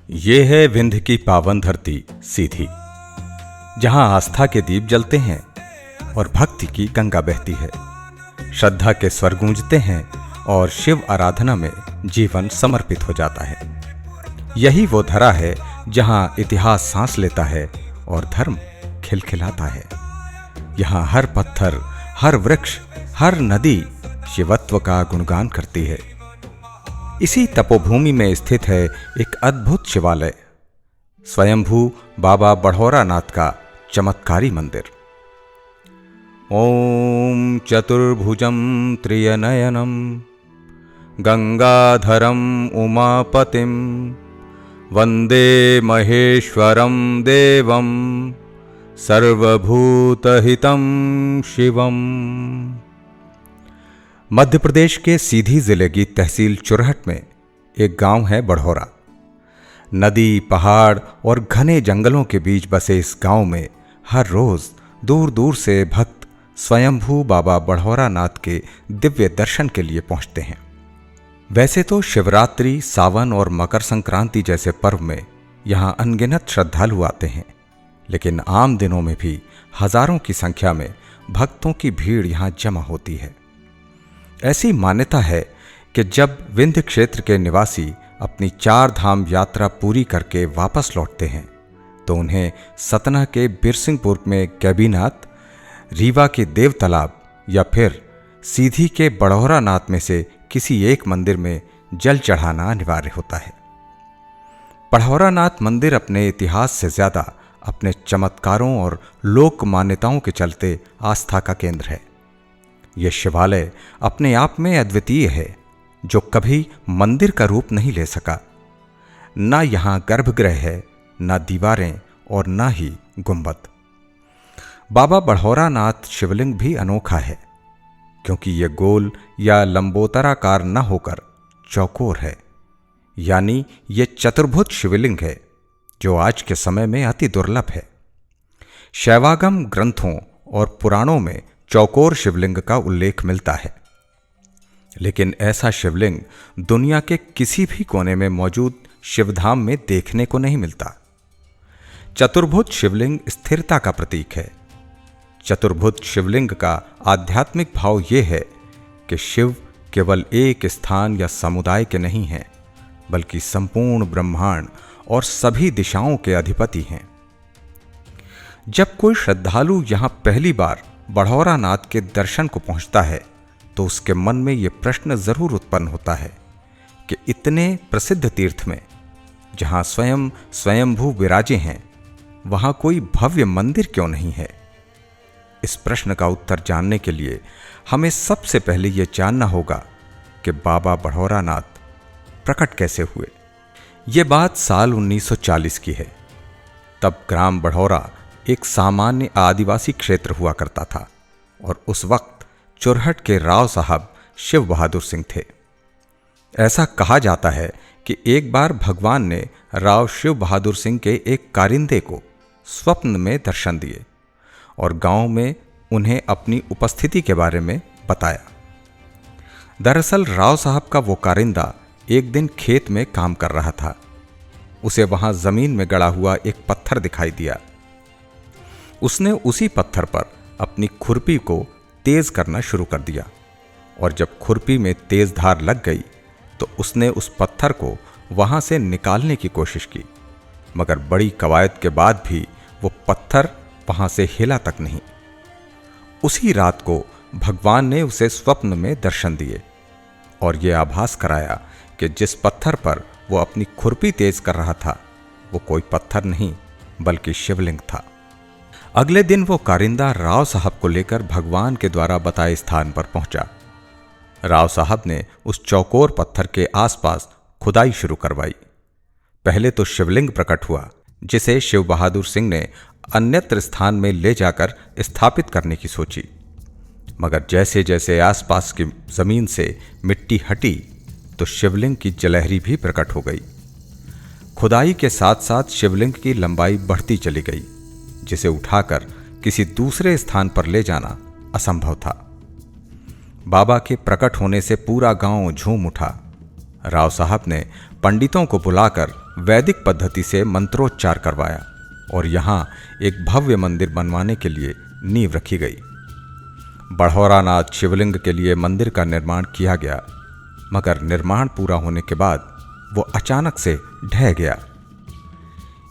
ये है विंध्य की पावन धरती सीधी, जहां आस्था के दीप जलते हैं और भक्ति की गंगा बहती है। श्रद्धा के स्वर गूंजते हैं और शिव आराधना में जीवन समर्पित हो जाता है। यही वो धरा है जहां इतिहास सांस लेता है और धर्म खिलखिलाता है। यहाँ हर पत्थर, हर वृक्ष, हर नदी शिवत्व का गुणगान करती है। इसी तपोभूमि में स्थित है एक अद्भुत शिवालय, स्वयंभू बाबा बड़हौरा नाथ का चमत्कारी मंदिर। ओम चतुर्भुजं त्रिनयनं गंगाधरं उमापतिं वंदे महेश्वरं देवं सर्वभूतहितं शिवम्। मध्य प्रदेश के सीधी जिले की तहसील चुरहट में एक गांव है बड़हौरा। नदी, पहाड़ और घने जंगलों के बीच बसे इस गांव में हर रोज दूर दूर से भक्त स्वयंभू बाबा बड़हौरा नाथ के दिव्य दर्शन के लिए पहुंचते हैं। वैसे तो शिवरात्रि, सावन और मकर संक्रांति जैसे पर्व में यहां अनगिनत श्रद्धालु आते हैं, लेकिन आम दिनों में भी हजारों की संख्या में भक्तों की भीड़ यहां जमा होती है। ऐसी मान्यता है कि जब विंध्य क्षेत्र के निवासी अपनी 4 धाम यात्रा पूरी करके वापस लौटते हैं तो उन्हें सतना के बिरसिंहपुर में कैबीनाथ, रीवा के देव तालाब या फिर सीधी के बड़हौरा नाथ में से किसी एक मंदिर में जल चढ़ाना अनिवार्य होता है। बड़हौरा नाथ मंदिर अपने इतिहास से ज्यादा अपने चमत्कारों और लोक मान्यताओं के चलते आस्था का केंद्र है। यह शिवालय अपने आप में अद्वितीय है, जो कभी मंदिर का रूप नहीं ले सका। ना यहां गर्भगृह है, ना दीवारें और ना ही गुंबद। बाबा बड़हौरा नाथ शिवलिंग भी अनोखा है, क्योंकि यह गोल या लंबोतराकार न होकर चौकोर है, यानी यह चतुर्भुज शिवलिंग है, जो आज के समय में अति दुर्लभ है। शैवागम ग्रंथों और पुराणों में चौकोर शिवलिंग का उल्लेख मिलता है, लेकिन ऐसा शिवलिंग दुनिया के किसी भी कोने में मौजूद शिवधाम में देखने को नहीं मिलता। चतुर्भुज शिवलिंग स्थिरता का प्रतीक है। चतुर्भुज शिवलिंग का आध्यात्मिक भाव यह है कि शिव केवल एक स्थान या समुदाय के नहीं हैं, बल्कि संपूर्ण ब्रह्मांड और सभी दिशाओं के अधिपति हैं। जब कोई श्रद्धालु यहां पहली बार बड़हौरा नाथ के दर्शन को पहुंचता है तो उसके मन में यह प्रश्न जरूर उत्पन्न होता है कि इतने प्रसिद्ध तीर्थ में, जहां स्वयंभू विराजे हैं, वहां कोई भव्य मंदिर क्यों नहीं है। इस प्रश्न का उत्तर जानने के लिए हमें सबसे पहले यह जानना होगा कि बाबा बड़हौरा नाथ प्रकट कैसे हुए। यह बात साल 1940 की है। तब ग्राम बड़हौरा एक सामान्य आदिवासी क्षेत्र हुआ करता था और उस वक्त चुरहट के राव साहब शिव बहादुर सिंह थे। ऐसा कहा जाता है कि एक बार भगवान ने राव शिव बहादुर सिंह के एक कारिंदे को स्वप्न में दर्शन दिए और गांव में उन्हें अपनी उपस्थिति के बारे में बताया। दरअसल राव साहब का वो कारिंदा एक दिन खेत में काम कर रहा था। उसे वहां जमीन में गड़ा हुआ एक पत्थर दिखाई दिया। उसने उसी पत्थर पर अपनी खुरपी को तेज करना शुरू कर दिया और जब खुरपी में तेज धार लग गई तो उसने उस पत्थर को वहां से निकालने की कोशिश की, मगर बड़ी कवायद के बाद भी वो पत्थर वहां से हिला तक नहीं। उसी रात को भगवान ने उसे स्वप्न में दर्शन दिए और ये आभास कराया कि जिस पत्थर पर वो अपनी खुरपी तेज कर रहा था वो कोई पत्थर नहीं बल्कि शिवलिंग था। अगले दिन वो कारिंदा राव साहब को लेकर भगवान के द्वारा बताए स्थान पर पहुंचा। राव साहब ने उस चौकोर पत्थर के आसपास खुदाई शुरू करवाई। पहले तो शिवलिंग प्रकट हुआ, जिसे शिव बहादुर सिंह ने अन्यत्र स्थान में ले जाकर स्थापित करने की सोची, मगर जैसे जैसे आसपास की जमीन से मिट्टी हटी तो शिवलिंग की जलहरी भी प्रकट हो गई। खुदाई के साथ साथ शिवलिंग की लंबाई बढ़ती चली गई, जिसे उठाकर किसी दूसरे स्थान पर ले जाना असंभव था। बाबा के प्रकट होने से पूरा गांव झूम उठा। राव साहब ने पंडितों को बुलाकर वैदिक पद्धति से मंत्रोच्चार करवाया और यहाँ एक भव्य मंदिर बनवाने के लिए नींव रखी गई। बड़हौरानाथ शिवलिंग के लिए मंदिर का निर्माण किया गया, मगर निर्माण पूरा होने के बाद वो अचानक से ढह गया।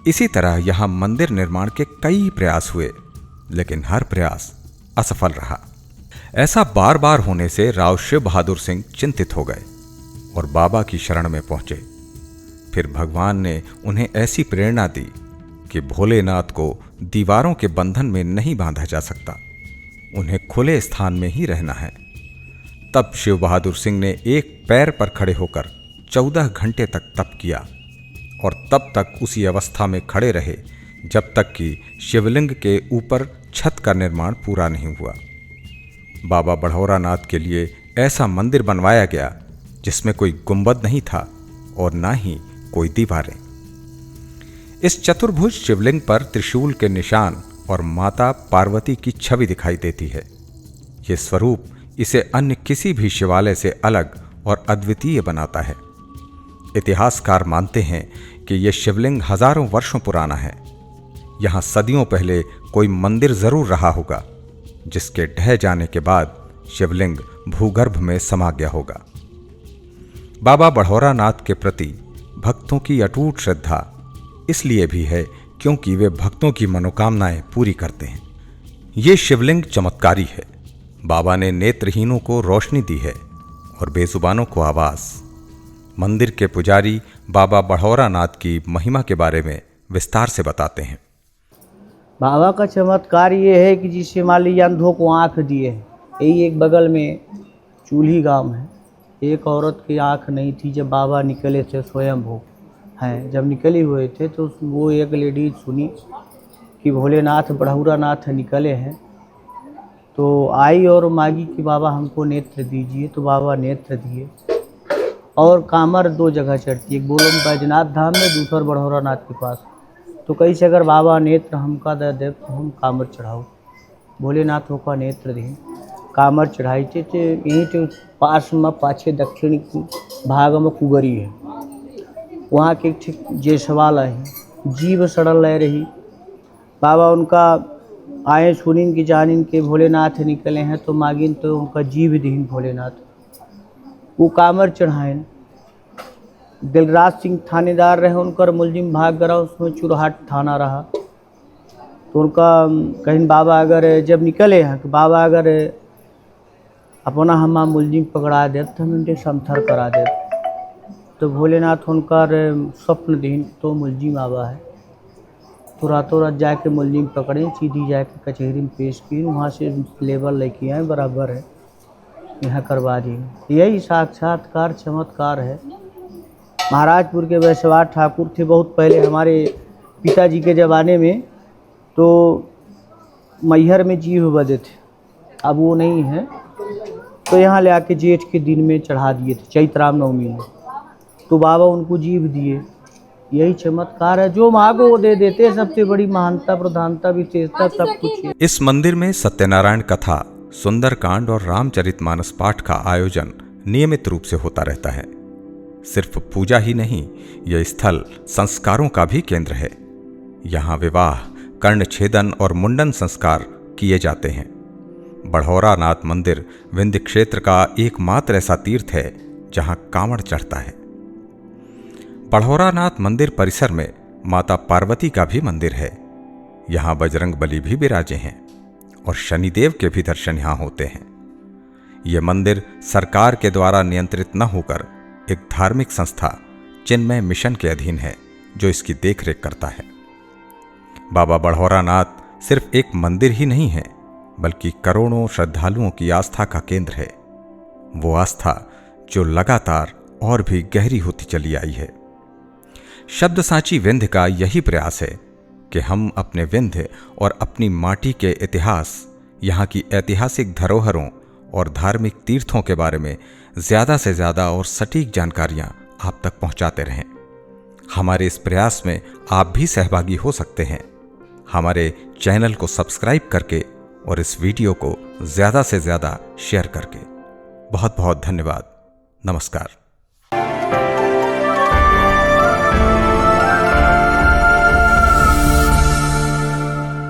इसी तरह यहाँ मंदिर निर्माण के कई प्रयास हुए, लेकिन हर प्रयास असफल रहा। ऐसा बार बार होने से राव शिव बहादुर सिंह चिंतित हो गए और बाबा की शरण में पहुंचे। फिर भगवान ने उन्हें ऐसी प्रेरणा दी कि भोलेनाथ को दीवारों के बंधन में नहीं बांधा जा सकता, उन्हें खुले स्थान में ही रहना है। तब शिव बहादुर सिंह ने एक पैर पर खड़े होकर 14 घंटे तक तप किया और तब तक उसी अवस्था में खड़े रहे जब तक कि शिवलिंग के ऊपर छत का निर्माण पूरा नहीं हुआ। बाबा बड़हौरानाथ के लिए ऐसा मंदिर बनवाया गया जिसमें कोई गुंबद नहीं था और ना ही कोई दीवारें। इस चतुर्भुज शिवलिंग पर त्रिशूल के निशान और माता पार्वती की छवि दिखाई देती है। ये स्वरूप इसे अन्य किसी भी शिवालय से अलग और अद्वितीय बनाता है। इतिहासकार मानते हैं कि यह शिवलिंग हजारों वर्षों पुराना है। यहाँ सदियों पहले कोई मंदिर जरूर रहा होगा, जिसके ढह जाने के बाद शिवलिंग भूगर्भ में समा गया होगा। बाबा बड़हौरानाथ के प्रति भक्तों की अटूट श्रद्धा इसलिए भी है क्योंकि वे भक्तों की मनोकामनाएं पूरी करते हैं। ये शिवलिंग चमत्कारी है। बाबा ने नेत्रहीनों को रोशनी दी है और बेजुबानों को आवाज। मंदिर के पुजारी बाबा बड़हौरानाथ की महिमा के बारे में विस्तार से बताते हैं। बाबा का चमत्कार ये है कि जिससे मान लीजिए अंधों को आँख दिए है। यही एक बगल में चूल्ही गांव है, एक औरत की आँख नहीं थी। जब बाबा निकले थे स्वयंभू हैं, जब निकले हुए थे तो वो एक लेडीज सुनी कि भोलेनाथ बड़हौरानाथ निकले हैं, तो आई और मांगी कि बाबा हमको नेत्र दीजिए। तो बाबा नेत्र दिए। और कामर 2 जगह चढ़ती है, एक बोलो बैजनाथ धाम में, दूसरा बड़हौरानाथ के पास। तो कहीं से अगर बाबा नेत्र हमका दे दे तो हम कामर चढ़ाओ। भोलेनाथ होका नेत्र दिए, कामर चढ़ाई थे। यहीं तो पास में पाछे दक्षिण भाग में कुगरी है, वहाँ के ठीक जेसवाल है, जीव सड़ल रह रही। बाबा उनका आए सुनिन की जानिन के भोलेनाथ निकले हैं, तो मागिन तो उनका जीव दीन भोलेनाथ। वो कामर चढ़ाएन। दिलराज सिंह थानेदार रहे, उनकर मुलजिम भाग गया, उसमें चुरहाट थाना रहा। तो उनका कहीं बाबा अगर जब निकले हैं कि बाबा अगर अपना हम मुलजिम पकड़ा दे तो हम उनके समथर करा दे। तो भोलेनाथ उनका स्वप्न दीन तो मुलजिम बाबा है, तो रातों रात जाके मुलजिम पकड़े, सीधी जाके कचहरी में पेश की, वहाँ से लेबर लेके आए, बराबर है यहाँ करवा दिए। यही साक्षात्कार चमत्कार है। महाराजपुर के वैश्यवार ठाकुर थे बहुत पहले हमारे पिताजी के ज़माने में, तो मैहर में जीव बधे थे, अब वो नहीं है। तो यहाँ ले आके जेठ के दिन में चढ़ा दिए थे, चैत्र रामनवमी में। तो बाबा उनको जीव दिए। यही चमत्कार है, जो मांगो वो दे देते। सबसे बड़ी महानता, प्रधानता, विशेषता सब कुछ है। इस मंदिर में सत्यनारायण कथा, सुंदरकांड और रामचरितमानस पाठ का आयोजन नियमित रूप से होता रहता है। सिर्फ पूजा ही नहीं, यह स्थल संस्कारों का भी केंद्र है। यहाँ विवाह, कर्णछेदन और मुंडन संस्कार किए जाते हैं। बड़हौरानाथ मंदिर विंध्य क्षेत्र का एकमात्र ऐसा तीर्थ है जहाँ कांवड़ चढ़ता है। बड़हौरानाथ मंदिर परिसर में माता पार्वती का भी मंदिर है। यहाँ बजरंग बली भी विराजे हैं और शनिदेव के भी दर्शन यहाँ होते हैं। ये मंदिर सरकार के द्वारा नियंत्रित न होकर एक धार्मिक संस्था चिन्मय मिशन के अधीन है, जो इसकी देखरेख करता है। बाबा बड़हौरानाथ सिर्फ एक मंदिर ही नहीं है, बल्कि करोड़ों श्रद्धालुओं की आस्था का केंद्र है। वो आस्था जो लगातार और भी गहरी होती चली आई है। शब्द सांची विंध्य का यही प्रयास है कि हम अपने विंध्य और अपनी माटी के इतिहास, यहाँ की ऐतिहासिक धरोहरों और धार्मिक तीर्थों के बारे में ज़्यादा से ज़्यादा और सटीक जानकारियाँ आप तक पहुँचाते रहें। हमारे इस प्रयास में आप भी सहभागी हो सकते हैं, हमारे चैनल को सब्सक्राइब करके और इस वीडियो को ज़्यादा से ज़्यादा शेयर करके। बहुत बहुत धन्यवाद। नमस्कार।